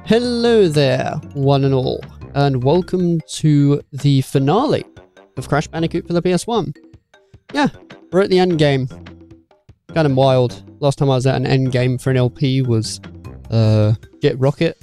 Hello there, one and all, and welcome to the finale of Crash Bandicoot for the PS1. Yeah, we're at the end game. Kind of wild. Last time I was at an end game for an LP was Jet Rocket.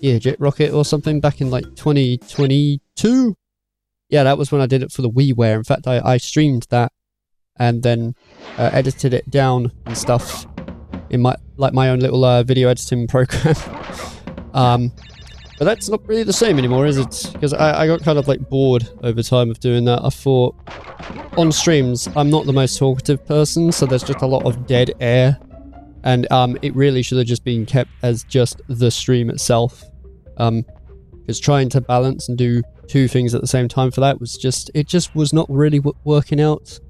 Yeah, Jet Rocket or something back in like 2022. Yeah, that was when I did it for the WiiWare. In fact, I streamed that and then edited it down and stuff in my own little video editing program. But that's not really the same anymore, is it? Because I got kind of like bored over time of doing that. I thought, on streams, I'm not the most talkative person, so there's just a lot of dead air. And it really should have just been kept as just the stream itself. Because trying to balance and do two things at the same time for that was just, it just was not really working out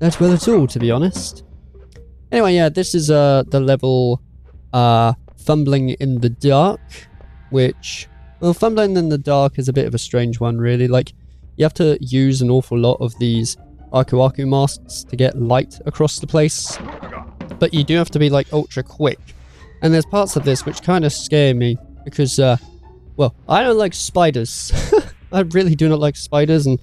that well at all, to be honest. Anyway, yeah, this is the level Fumbling in the Dark, which, well, Fumbling in the Dark is a bit of a strange one, really. Like, you have to use an awful lot of these Aku Aku masks to get light across the place, but you do have to be, like, ultra quick. And there's parts of this which kind of scare me, because, well, I don't like spiders. I really do not like spiders, and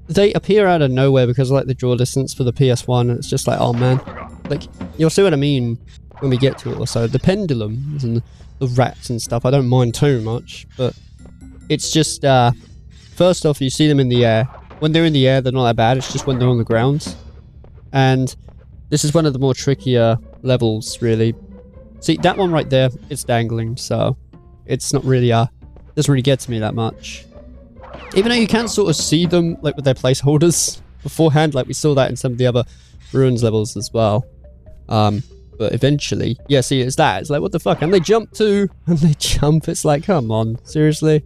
they appear out of nowhere because of, like, the draw distance for the PS1, and it's just like, oh man. Like, you'll see what I mean when we get to it also. The pendulums and the rats and stuff, I don't mind too much, but it's just, first off, you see them in the air. When they're in the air, they're not that bad, it's just when they're on the ground. And this is one of the more trickier levels, really. See, that one right there, it's dangling, so it's not really, doesn't really get to me that much. Even though you can sort of see them, like, with their placeholders beforehand, like we saw that in some of the other Ruins levels as well. But eventually, yeah, see, it's that. It's like, what the fuck? And they jump too, and they jump. It's like, come on, seriously?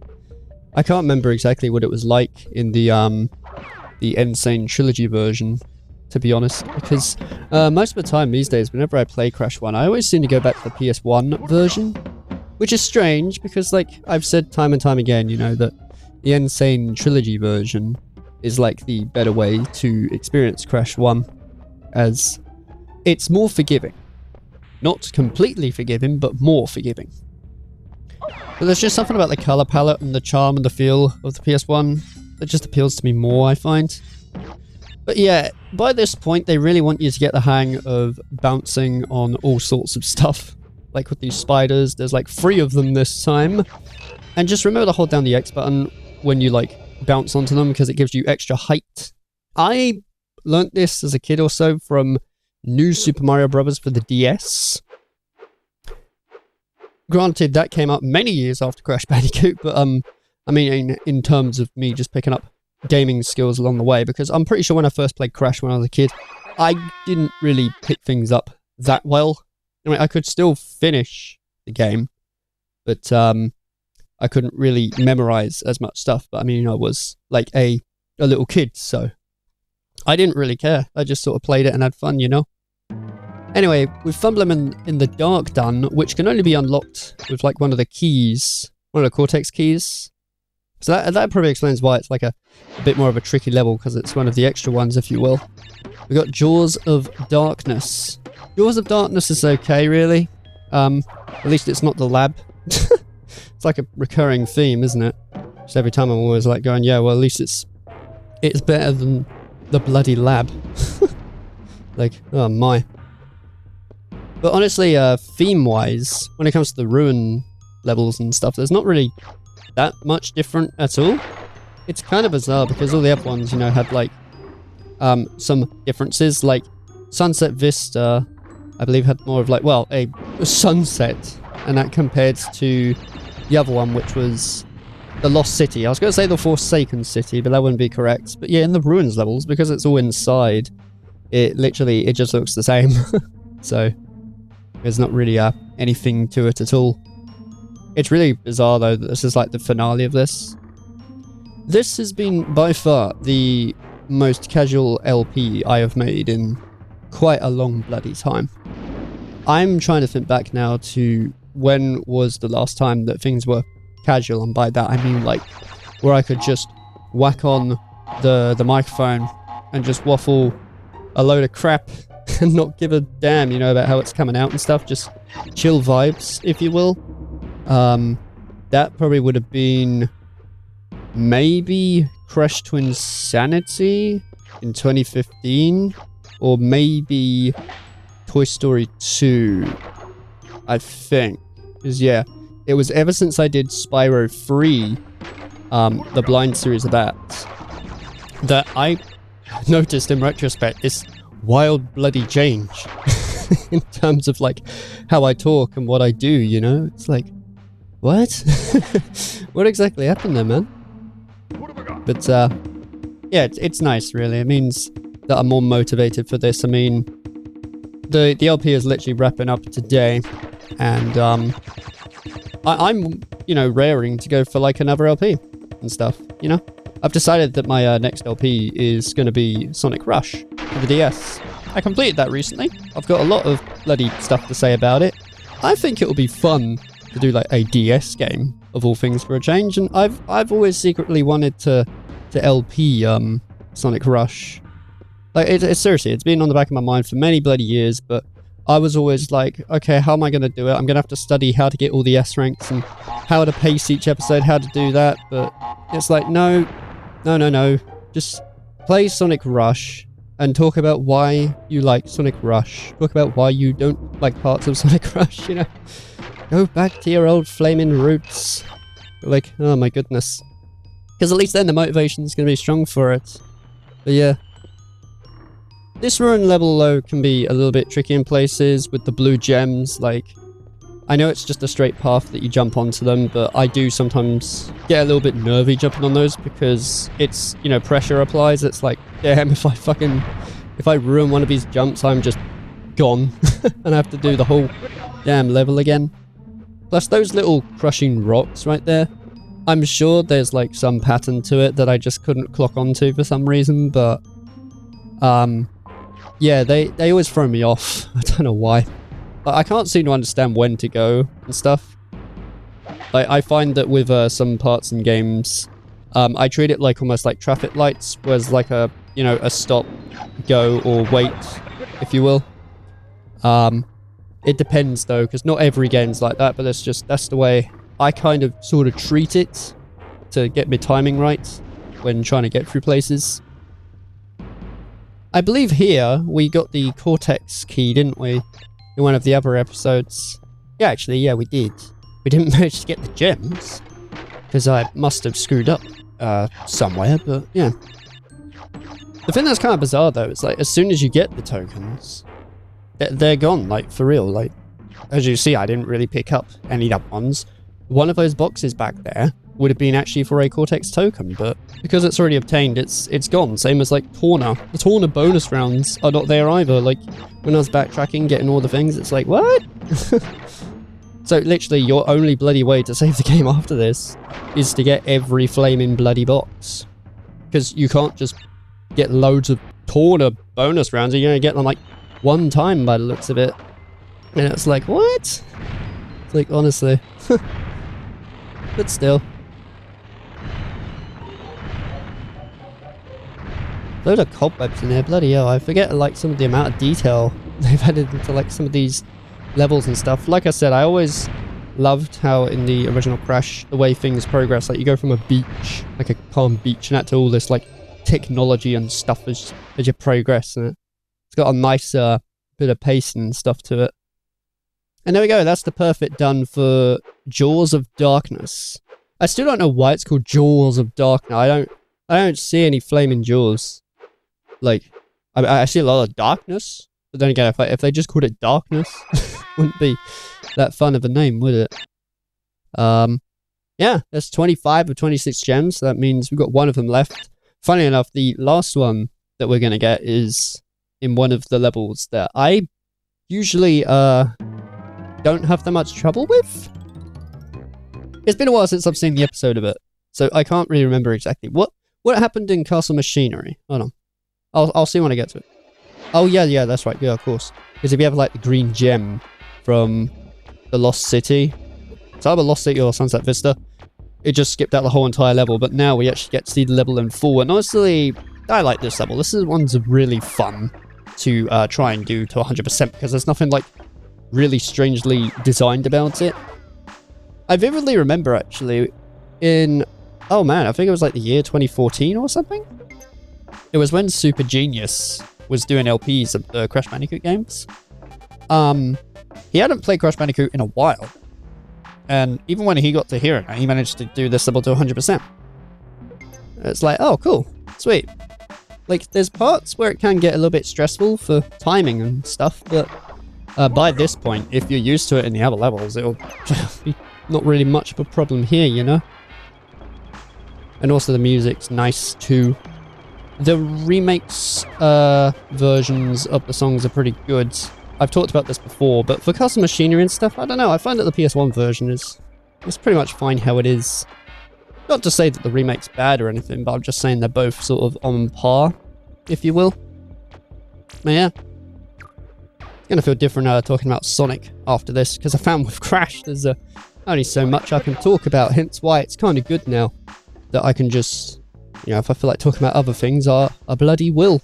I can't remember exactly what it was like in the Insane Trilogy version, to be honest, because most of the time these days, whenever I play Crash 1, I always seem to go back to the PS1 version, which is strange, because, like, I've said time and time again, you know, that the Insane Trilogy version is, like, the better way to experience Crash 1, as it's more forgiving. Not completely forgiving, but more forgiving. But there's just something about the colour palette and the charm and the feel of the PS1 that just appeals to me more, I find. But yeah, by this point, they really want you to get the hang of bouncing on all sorts of stuff. Like with these spiders, there's like 3 of them this time. And just remember to hold down the X button when you like bounce onto them, because it gives you extra height. I learnt this as a kid or so from New Super Mario Bros. For the DS. Granted, that came out many years after Crash Bandicoot, but I mean, in terms of me just picking up gaming skills along the way, because I'm pretty sure when I first played Crash when I was a kid, I didn't really pick things up that well. I mean, I could still finish the game, but I couldn't really memorize as much stuff. But I mean, I was like a little kid, so I didn't really care. I just sort of played it and had fun, you know? Anyway, with Fumbling in the Dark done, which can only be unlocked with like one of the keys, one of the Cortex keys. So that probably explains why it's like a bit more of a tricky level, because it's one of the extra ones, if you will. We got Jaws of Darkness. Jaws of Darkness is okay, really. At least it's not the lab. It's like a recurring theme, isn't it? So every time I'm always like going, yeah, well, at least it's better than the bloody lab. Like, oh my. But honestly, theme-wise, when it comes to the Ruin levels and stuff, there's not really that much different at all. It's kind of bizarre, because all the other ones, you know, had like some differences. Like Sunset Vista, I believe, had more of like, well, a sunset, and that compared to the other one, which was the Lost City. I was going to say the Forsaken City, but that wouldn't be correct. But yeah, in the Ruins levels, because it's all inside, it just looks the same. So there's not really anything to it at all. It's really bizarre, though, that this is like the finale of this. This has been by far the most casual LP I have made in quite a long bloody time. I'm trying to think back now to when was the last time that things were casual, and by that I mean like where I could just whack on the microphone and just waffle a load of crap and not give a damn, you know, about how it's coming out and stuff. Just chill vibes, if you will. that probably would have been maybe Crash Twinsanity in 2015, or maybe Toy Story 2, I think. Because yeah, it was ever since I did Spyro 3, the blind series of that I noticed in retrospect this wild bloody change in terms of like how I talk and what I do, you know? It's like, what? What exactly happened there, man? But yeah, it's nice, really. It means that I'm more motivated for this. I mean, the LP is literally wrapping up today, and I'm, you know, raring to go for like another LP and stuff, you know? I've decided that my next LP is going to be Sonic Rush for the DS. I completed that recently. I've got a lot of bloody stuff to say about it. I think it will be fun to do like a DS game, of all things, for a change, and I've always secretly wanted to LP Sonic Rush. Like, it's seriously, it's been on the back of my mind for many bloody years, but I was always like, okay, how am I going to do it? I'm going to have to study how to get all the S ranks and how to pace each episode, how to do that, but it's like, no. Just play Sonic Rush and talk about why you like Sonic Rush. Talk about why you don't like parts of Sonic Rush, you know? Go back to your old flaming roots. Like, oh my goodness. Because at least then the motivation's going to be strong for it. But yeah. This ruin level, though, can be a little bit tricky in places with the blue gems. Like, I know it's just a straight path that you jump onto them, but I do sometimes get a little bit nervy jumping on those because it's, you know, pressure applies. It's like, damn, if I ruin one of these jumps, I'm just gone. And I have to do the whole damn level again. Plus those little crushing rocks right there. I'm sure there's like some pattern to it that I just couldn't clock onto for some reason, but yeah, they always throw me off. I don't know why. I can't seem to understand when to go and stuff. Like, I find that with some parts in games, I treat it like almost like traffic lights, whereas like a, you know, a stop, go, or wait, if you will. It depends though, because not every game's like that, but that's the way I kind of sort of treat it to get my timing right when trying to get through places. I believe here we got the Cortex key, didn't we? In one of the other episodes. Yeah, actually, yeah, we did. We didn't manage to get the gems, because I must have screwed up somewhere, but yeah. The thing that's kind of bizarre though is like, as soon as you get the tokens, they're gone, like, for real. Like, as you see, I didn't really pick up any other ones. One of those boxes back there would have been actually for a Cortex token, but because it's already obtained, it's gone. Same as like Torna. The Torna bonus rounds are not there either. Like, when I was backtracking, getting all the things, it's like, what? So literally, your only bloody way to save the game after this is to get every flaming bloody box. Because you can't just get loads of Torna bonus rounds. You're gonna get them like one time by the looks of it. And it's like, what? It's like, honestly. But still. Load of cobwebs in there, bloody hell. I forget like some of the amount of detail they've added into like some of these levels and stuff. Like I said, I always loved how in the original Crash, the way things progress, like you go from a beach, like a calm beach, and out to all this like technology and stuff as you progress, and it's got a nice bit of pacing and stuff to it. And there we go, that's the perfect done for Jaws of Darkness. I still don't know why it's called Jaws of Darkness. I don't see any flaming jaws. Like, I see a lot of darkness, but then again, if they just called it Darkness, wouldn't be that fun of a name, would it? Yeah, that's 25 of 26 gems, so that means we've got one of them left. Funny enough, the last one that we're gonna get is in one of the levels that I usually don't have that much trouble with. It's been a while since I've seen the episode of it, so I can't really remember exactly what happened in Castle Machinery. Hold on. I'll see when I get to it. Oh, yeah, that's right. Yeah, of course. Because if you have, like, the green gem from the Lost City, it's either Lost City or Sunset Vista, it just skipped out the whole entire level, but now we actually get to see the level in full, and honestly, I like this level. This is one's really fun to try and do to 100% because there's nothing, like, really strangely designed about it. I vividly remember actually in, oh man, I think it was like the year 2014 or something. It was when Super Genius was doing LPs of the Crash Bandicoot games. He hadn't played Crash Bandicoot in a while. And even when he got to hearing it, he managed to do this level to 100%. It's like, oh, cool. Sweet. Like, there's parts where it can get a little bit stressful for timing and stuff, but by this point, if you're used to it in the other levels, it'll be not really much of a problem here, you know? And also the music's nice too. The remakes versions of the songs are pretty good. I've talked about this before, but for custom machinery and stuff, I don't know, I find that the PS1 version is pretty much fine how it is. Not to say that the remake's bad or anything, but I'm just saying they're both sort of on par, if you will. But yeah. It's gonna feel different talking about Sonic after this, because I found with Crash there's only so much I can talk about, hence why it's kind of good now that I can just, you know, if I feel like talking about other things, I bloody will.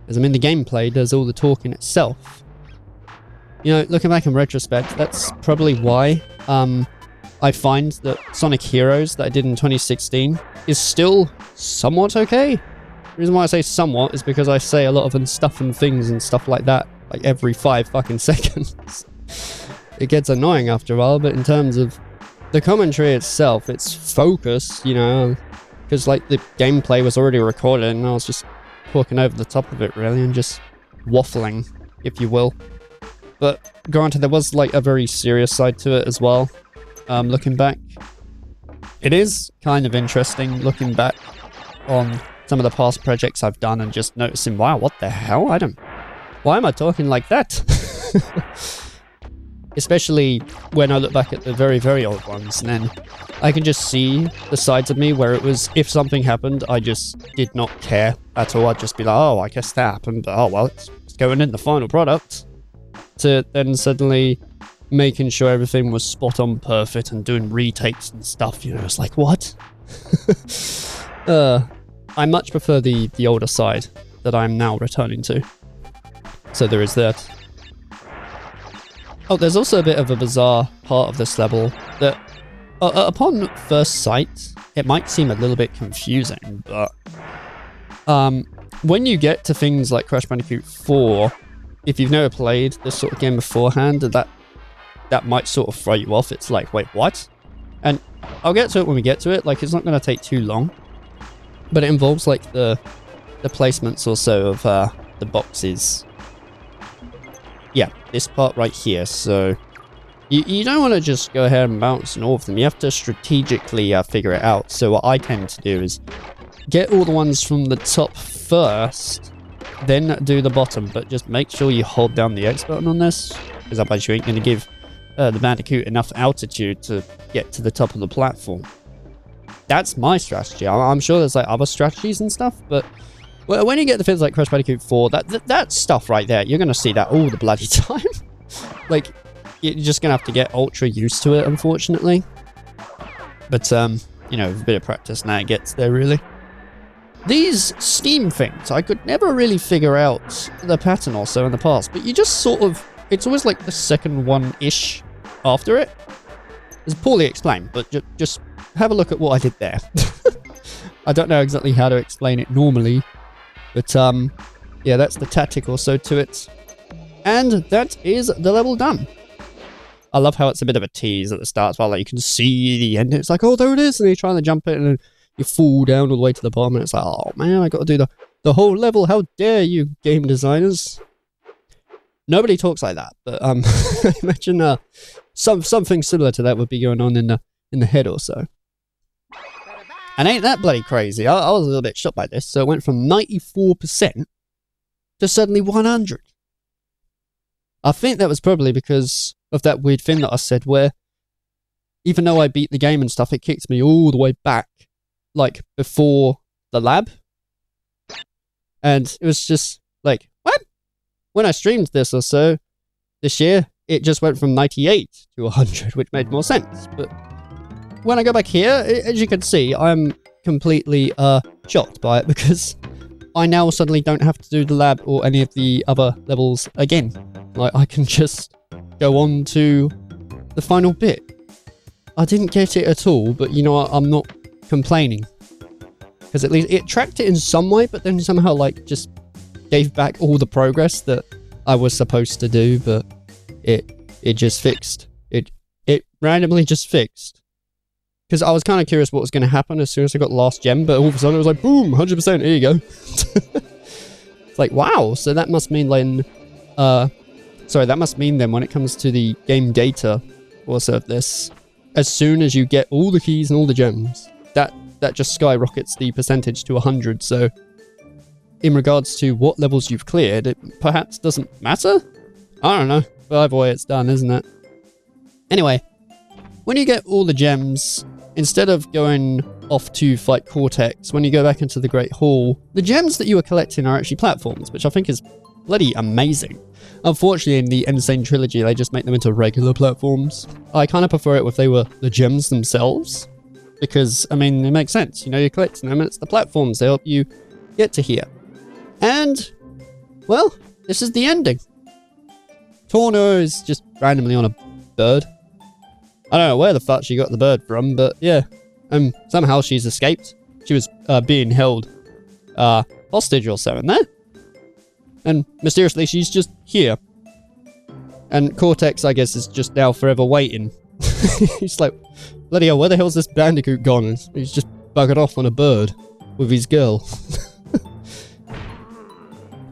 As I'm in the gameplay, does all the talking itself. You know, looking back in retrospect, that's probably why I find that Sonic Heroes that I did in 2016 is still somewhat okay. The reason why I say somewhat is because I say a lot of stuff and things and stuff like that, like every 5 fucking seconds. It gets annoying after a while, but in terms of the commentary itself, its focus, you know, because like the gameplay was already recorded and I was just talking over the top of it really and just waffling, if you will. But granted, there was like a very serious side to it as well. Looking back, it is kind of interesting looking back on some of the past projects I've done and just noticing, wow, what the hell? Why am I talking like that? Especially when I look back at the very, very old ones, and then I can just see the sides of me where it was, if something happened, I just did not care at all. I'd just be like, oh, I guess that happened, but oh well, it's going in the final product. To then suddenly making sure everything was spot on perfect and doing retakes and stuff, you know, it's like, what? I much prefer the older side that I'm now returning to. So there is that. Oh, there's also a bit of a bizarre part of this level that, upon first sight, it might seem a little bit confusing, but when you get to things like Crash Bandicoot 4, if you've never played this sort of game beforehand, that might sort of throw you off. It's like, wait, what? And I'll get to it when we get to it. Like, it's not going to take too long, but it involves like the placements also of the boxes. Yeah, this part right here. So you don't want to just go ahead and bounce on all of them. You have to strategically figure it out. So what I tend to do is get all the ones from the top first, then do the bottom, but just make sure you hold down the X button on this, because otherwise you ain't going to give the Bandicoot enough altitude to get to the top of the platform. That's my strategy. I'm sure there's like other strategies and stuff, but when you get the things like Crash Bandicoot 4, that stuff right there, you're going to see that all the bloody time. Like, you're just going to have to get ultra used to it, unfortunately. But, you know, with a bit of practice now it gets there, really. These Steam things, I could never really figure out the pattern also in the past, but you just sort of, it's always like the second one-ish after it. It's poorly explained, but just have a look at what I did there. I don't know exactly how to explain it normally, but yeah, that's the tactic also to it. And that is the level done. I love how it's a bit of a tease at the start as well, like you can see the end, it's like, oh, there it is, and you're trying to jump it, and you fall down all the way to the bottom, and it's like, oh man, I got to do the whole level, how dare you, game designers. Nobody talks like that, but I imagine something similar to that would be going on in the head or so. And ain't that bloody crazy? I was a little bit shocked by this. So it went from 94% to suddenly 100. I think that was probably because of that weird thing that I said where even though I beat the game and stuff, it kicked me all the way back, like before the lab. And it was just like, what? When I streamed this or so this year, it just went from 98 to 100, which made more sense. But when I go back here, as you can see, I'm completely shocked by it because I now suddenly don't have to do the lab or any of the other levels again. Like, I can just go on to the final bit. I didn't get it at all, but you know what? I'm not complaining. Because at least it tracked it in some way, but then somehow, like, just gave back all the progress that I was supposed to do, but it just fixed. It randomly just fixed. Because I was kind of curious what was going to happen as soon as I got the last gem, but all of a sudden it was like, boom, 100%, here you go. It's like, wow, so that must mean then, that must mean then when it comes to the game data also of this, as soon as you get all the keys and all the gems, that just skyrockets the percentage to 100, so in regards to what levels you've cleared, it perhaps doesn't matter? I don't know, but either way it's done, isn't it? Anyway, when you get all the gems, instead of going off to fight Cortex, when you go back into the Great Hall, the gems that you are collecting are actually platforms, which I think is bloody amazing. Unfortunately, in the Insane Trilogy, they just make them into regular platforms. I kind of prefer it if they were the gems themselves, because, I mean, it makes sense. You know, you're collecting them, and it's the platforms that help you get to here. And, well, this is the ending. Torno is just randomly on a bird. I don't know where the fuck she got the bird from, but yeah. Somehow she's escaped. She was being held hostage or so in there. And mysteriously she's just here. And Cortex, I guess, is just now forever waiting. He's like, bloody hell, where the hell's this Bandicoot gone? He's just buggered off on a bird with his girl.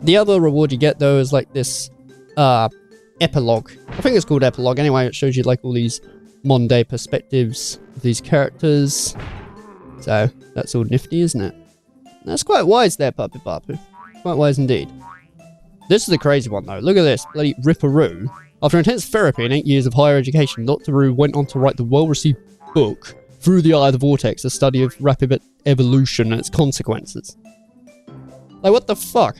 The other reward you get, though, is like this epilogue. I think it's called epilogue. Anyway, it shows you like all these modern day perspectives of these characters. So that's all nifty, isn't it? That's quite wise there, Puppy Papu. Quite wise indeed. This is the crazy one though. Look at this. Bloody Ripperoo. After intense therapy and 8 years of higher education, Dr. Roo went on to write the well-received book, Through the Eye of the Vortex, a study of rapid evolution and its consequences. Like, what the fuck?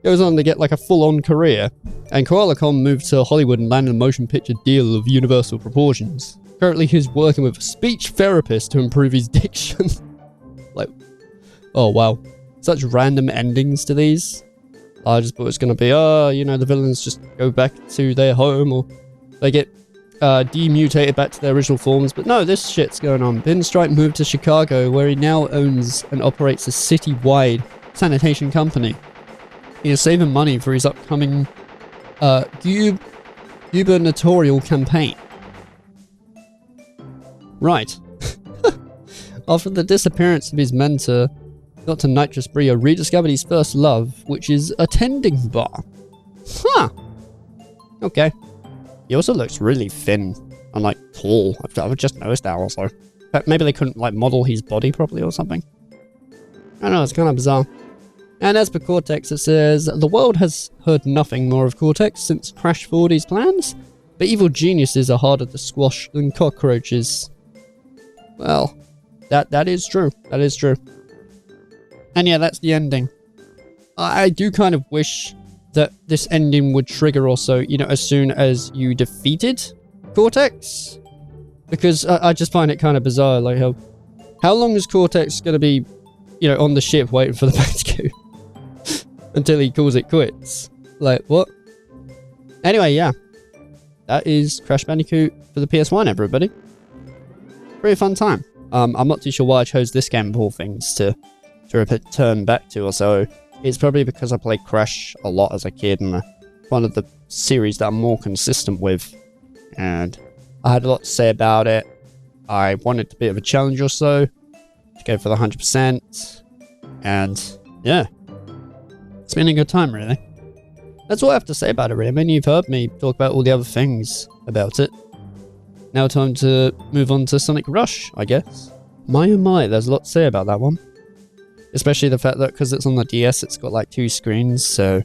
Goes on to get like a full-on career. And KoalaCon moved to Hollywood and landed a motion picture deal of universal proportions. Currently he's working with a speech therapist to improve his diction. Like, oh wow. Such random endings to these. I just thought it was going to be, you know, the villains just go back to their home, or they get demutated back to their original forms. But no, this shit's going on. Pinstripe moved to Chicago, where he now owns and operates a city-wide sanitation company. He is saving money for his upcoming gubernatorial campaign. Right. After the disappearance of his mentor, Dr. Nitrous Brio rediscovered his first love, which is a tending bar. Huh. Okay. He also looks really thin and, like, tall. I've just noticed that also. But maybe they couldn't, like, model his body properly or something. I don't know, it's kind of bizarre. And as for Cortex, it says, the world has heard nothing more of Cortex since Crash 4D's plans, but evil geniuses are harder to squash than cockroaches. Well, that is true. That is true. And yeah, that's the ending. I do kind of wish that this ending would trigger also, you know, as soon as you defeated Cortex. Because I just find it kind of bizarre, like how long is Cortex going to be, you know, on the ship waiting for the Bandicoot? Until he calls it quits. Like, what? Anyway, yeah. That is Crash Bandicoot for the PS1, everybody. Pretty fun time. I'm not too sure why I chose this game of all things to return back to, or so. It's probably because I played Crash a lot as a kid, and one of the series that I'm more consistent with. And I had a lot to say about it. I wanted a bit of a challenge or so to go for the 100%. And yeah. It's been a good time, really. That's all I have to say about it, really. I mean, you've heard me talk about all the other things about it. Now time to move on to Sonic Rush, I guess. My oh my, there's a lot to say about that one. Especially the fact that because it's on the DS, it's got like 2 screens, so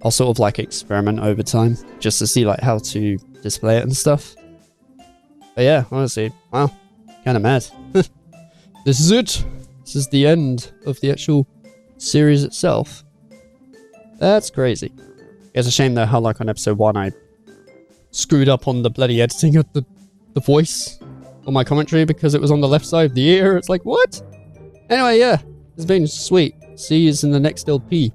I'll sort of like experiment over time just to see like how to display it and stuff. But yeah, honestly, wow, kind of mad. This is it. This is the end of the actual series itself. That's crazy. It's a shame though how like on episode 1 I screwed up on the bloody editing of the voice on my commentary because it was on the left side of the ear. It's like, what? Anyway, yeah, it's been sweet. See you in the next LP.